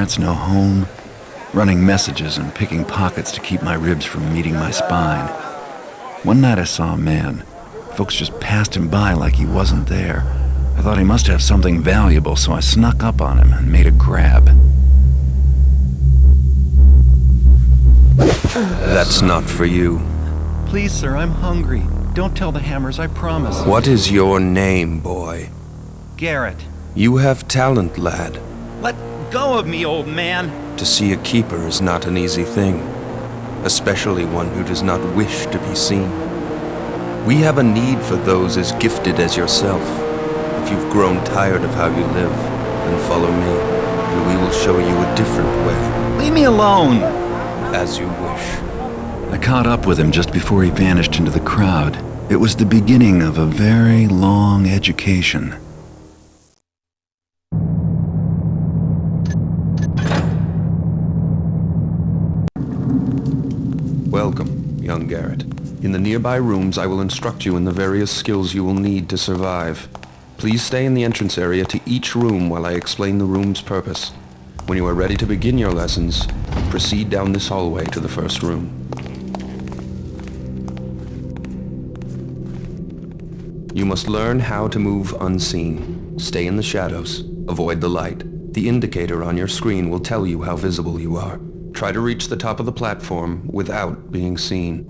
parents no home, running messages and picking pockets to keep my ribs from meeting my spine. One night I saw a man. Folks just passed him by like he wasn't there. I thought he must have something valuable, so I snuck up on him and made a grab. That's not for you. Please, sir, I'm hungry. Don't tell the Hammers, I promise. What is your name, boy? Garrett. You have talent, lad. Let go of me, old man. To see a keeper is not an easy thing, especially one who does not wish to be seen. We have a need for those as gifted as yourself. If you've grown tired of how you live, then follow me, and we will show you a different way. Leave me alone! As you wish. I caught up with him just before he vanished into the crowd. It was the beginning of a very long education. Welcome, young Garrett. In the nearby rooms, I will instruct you in the various skills you will need to survive. Please stay in the entrance area to each room while I explain the room's purpose. When you are ready to begin your lessons, proceed down this hallway to the first room. You must learn how to move unseen. Stay in the shadows. Avoid the light. The indicator on your screen will tell you how visible you are. Try to reach the top of the platform without being seen.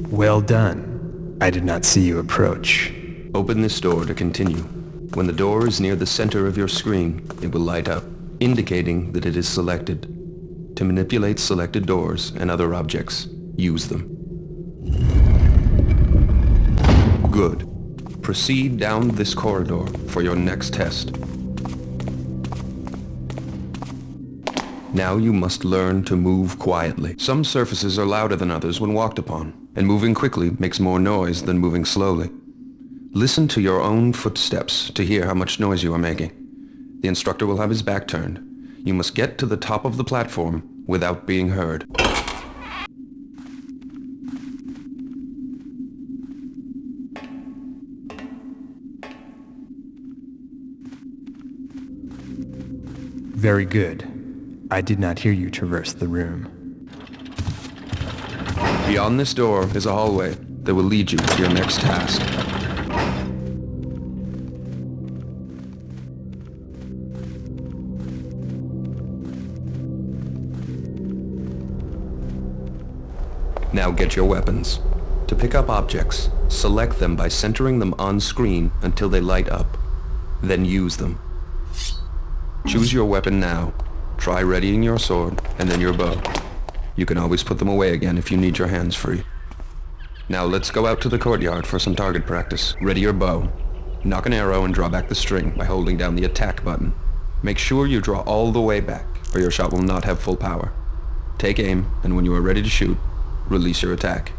Well done. I did not see you approach. Open this door to continue. When the door is near the center of your screen, it will light up, indicating that it is selected. To manipulate selected doors and other objects, use them. Good. Proceed down this corridor for your next test. Now you must learn to move quietly. Some surfaces are louder than others when walked upon, and moving quickly makes more noise than moving slowly. Listen to your own footsteps to hear how much noise you are making. The instructor will have his back turned. You must get to the top of the platform without being heard. Very good. I did not hear you traverse the room. Beyond this door is a hallway that will lead you to your next task. Now get your weapons. To pick up objects, select them by centering them on screen until they light up. Then use them. Choose your weapon now. Try readying your sword and then your bow. You can always put them away again if you need your hands free. Now let's go out to the courtyard for some target practice. Ready your bow. Knock an arrow and draw back the string by holding down the attack button. Make sure you draw all the way back, or your shot will not have full power. Take aim, and when you are ready to shoot, release your attack.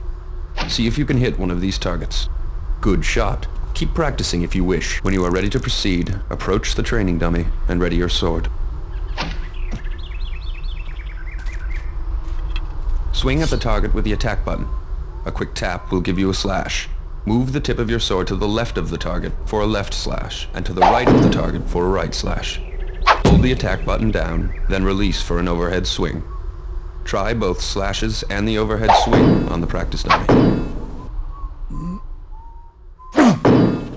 See if you can hit one of these targets. Good shot. Keep practicing if you wish. When you are ready to proceed, approach the training dummy and ready your sword. Swing at the target with the attack button. A quick tap will give you a slash. Move the tip of your sword to the left of the target for a left slash, and to the right of the target for a right slash. Hold the attack button down, then release for an overhead swing. Try both slashes and the overhead swing on the practice dummy.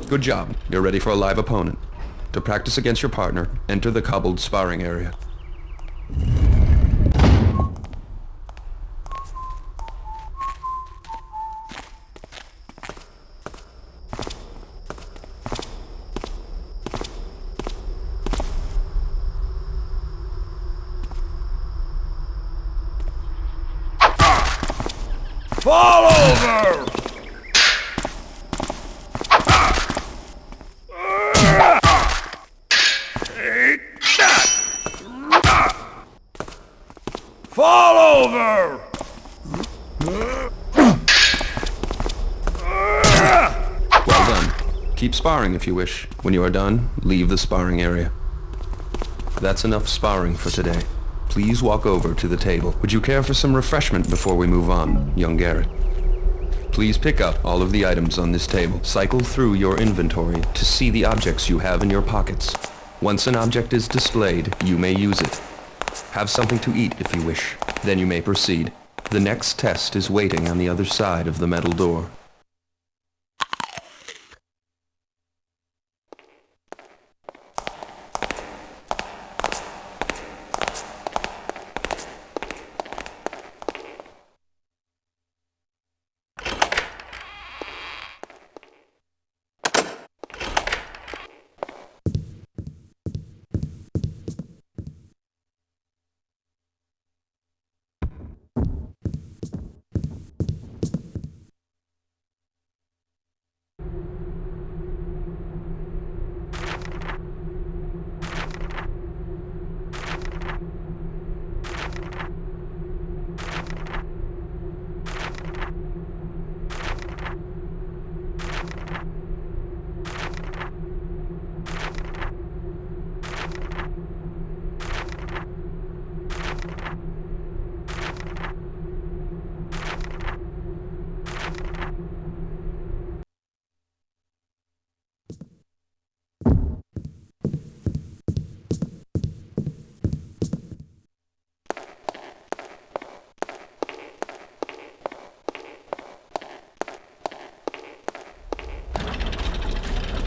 Good job. You're ready for a live opponent. To practice against your partner, enter the cobbled sparring area. Fall over! Fall over! Well done. Keep sparring if you wish. When you are done, leave the sparring area. That's enough sparring for today. Please walk over to the table. Would you care for some refreshment before we move on, young Garrett? Please pick up all of the items on this table. Cycle through your inventory to see the objects you have in your pockets. Once an object is displayed, you may use it. Have something to eat if you wish. Then you may proceed. The next test is waiting on the other side of the metal door.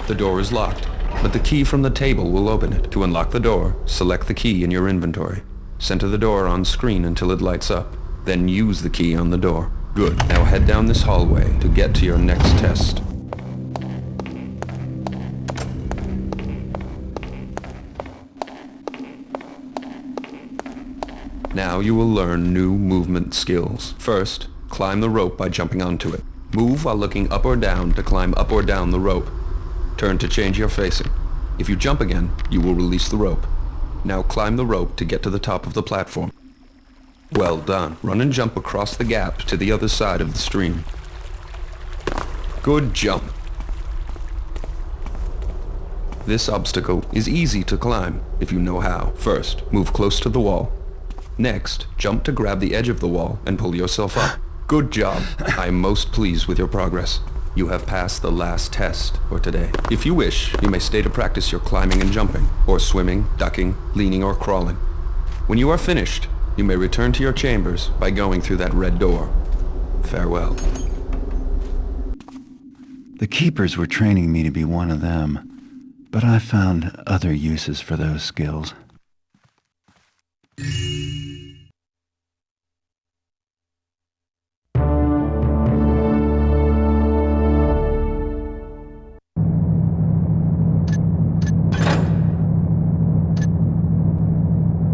The door is locked, but the key from the table will open it. To unlock the door, select the key in your inventory. Center the door on screen until it lights up. Then use the key on the door. Good. Now head down this hallway to get to your next test. Now you will learn new movement skills. First, climb the rope by jumping onto it. Move while looking up or down to climb up or down the rope. Turn to change your facing. If you jump again, you will release the rope. Now climb the rope to get to the top of the platform. Well done. Run and jump across the gap to the other side of the stream. Good jump. This obstacle is easy to climb if you know how. First, move close to the wall. Next, jump to grab the edge of the wall and pull yourself up. Good job. I am most pleased with your progress. You have passed the last test for today. If you wish, you may stay to practice your climbing and jumping, or swimming, ducking, leaning, or crawling. When you are finished, you may return to your chambers by going through that red door. Farewell. The keepers were training me to be one of them, but I found other uses for those skills.